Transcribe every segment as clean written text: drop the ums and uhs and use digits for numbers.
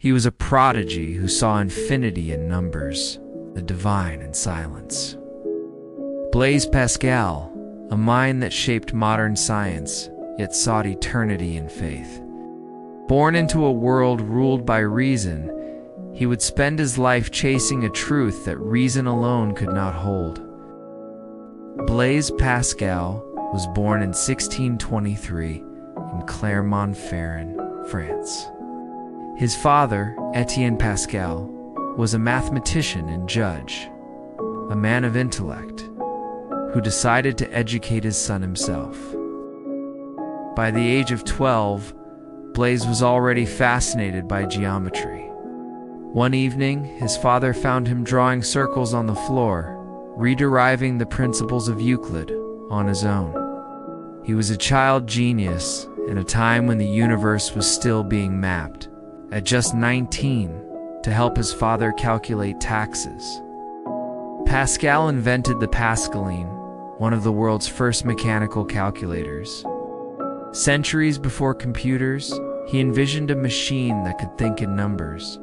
He was a prodigy who saw infinity in numbers, the divine in silence. Blaise Pascal, a mind that shaped modern science, yet sought eternity in faith. Born into a world ruled by reason, he would spend his life chasing a truth that reason alone could not hold. Blaise Pascal was born in 1623 in Clermont-Ferrand, France. His father, Etienne Pascal, was a mathematician and judge, a man of intellect, who decided to educate his son himself. By the age of 12, Blaise was already fascinated by geometry. One evening, his father found him drawing circles on the floor, rederiving the principles of Euclid on his own. He was a child genius in a time when the universe was still being mapped. At just 19, to help his father calculate taxes, Pascal invented the Pascaline, one of the world's first mechanical calculators. Centuries before computers, he envisioned a machine that could think in numbers.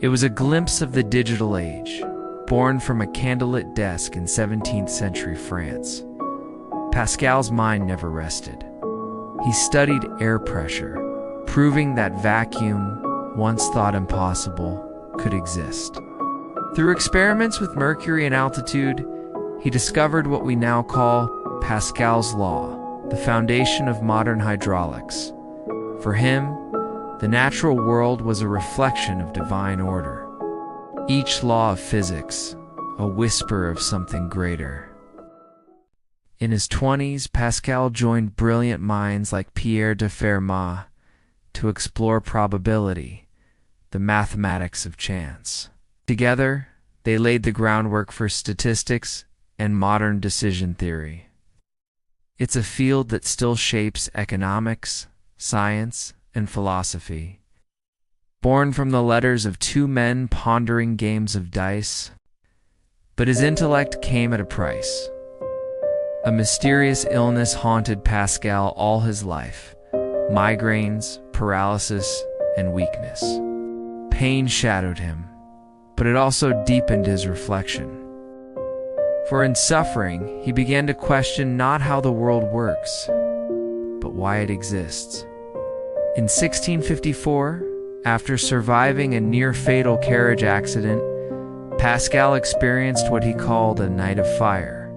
It was a glimpse of the digital age, born from a candlelit desk in 17th century France. Pascal's mind never rested. He studied air pressure, proving that vacuum, once thought impossible, could exist. Through experiments with mercury and altitude, he discovered what we now call Pascal's law, the foundation of modern hydraulics. For him, the natural world was a reflection of divine order. Each law of physics, a whisper of something greater. In his 20s, Pascal joined brilliant minds like Pierre de Fermat to explore probability, the mathematics of chance. Together, they laid the groundwork for statistics and modern decision theory. It's a field that still shapes economics, science, and philosophy. Born from the letters of two men pondering games of dice, but his intellect came at a price. A mysterious illness haunted Pascal all his life: migraines, paralysis, and weakness. Pain shadowed him, but it also deepened his reflection. For in suffering, he began to question not how the world works, but why it exists. In 1654, after surviving a near-fatal carriage accident, Pascal experienced what he called a night of fire.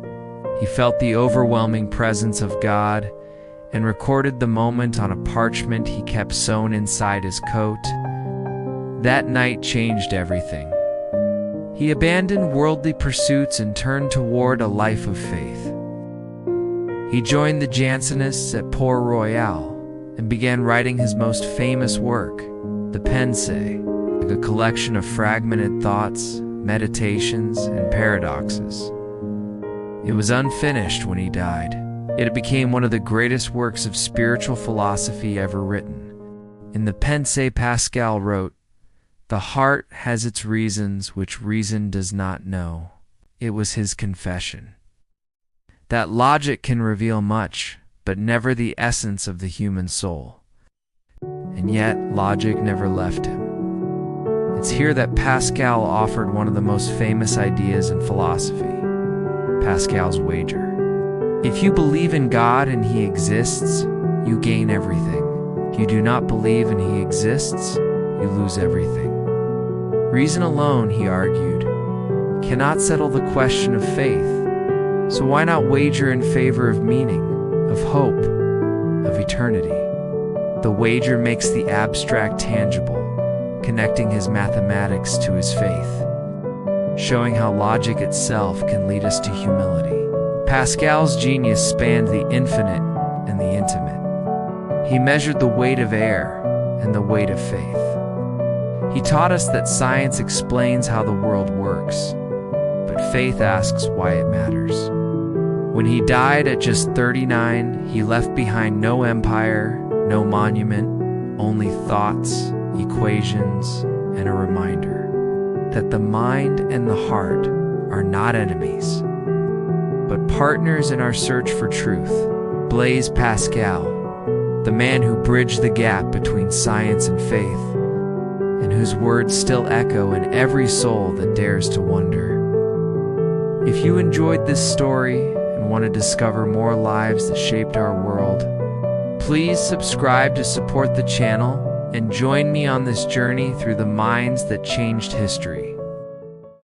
He felt the overwhelming presence of God and recorded the moment on a parchment he kept sewn inside his coat. That night changed everything. He abandoned worldly pursuits and turned toward a life of faith. He joined the Jansenists at Port-Royal and began writing his most famous work, the Pensées, a collection of fragmented thoughts, meditations, and paradoxes. It was unfinished when he died, yet it became one of the greatest works of spiritual philosophy ever written. In the Pensées, Pascal wrote, "The heart has its reasons which reason does not know." It was his confession. That logic can reveal much, but never the essence of the human soul. And yet, logic never left him. It's here that Pascal offered one of the most famous ideas in philosophy, Pascal's wager. If you believe in God and He exists, you gain everything. If you do not believe and He exists, you lose everything. Reason alone, he argued, cannot settle the question of faith. So why not wager in favor of meaning, of hope, of eternity? The wager makes the abstract tangible, connecting his mathematics to his faith, showing how logic itself can lead us to humility. Pascal's genius spanned the infinite and the intimate. He measured the weight of air and the weight of faith. He taught us that science explains how the world works, but faith asks why it matters. When he died at just 39, he left behind no empire, no monument, only thoughts, equations, and a reminder that the mind and the heart are not enemies, but partners in our search for truth. Blaise Pascal, the man who bridged the gap between science and faith, and whose words still echo in every soul that dares to wonder. If you enjoyed this story and want to discover more lives that shaped our world, please subscribe to support the channel and join me on this journey through the minds that changed history.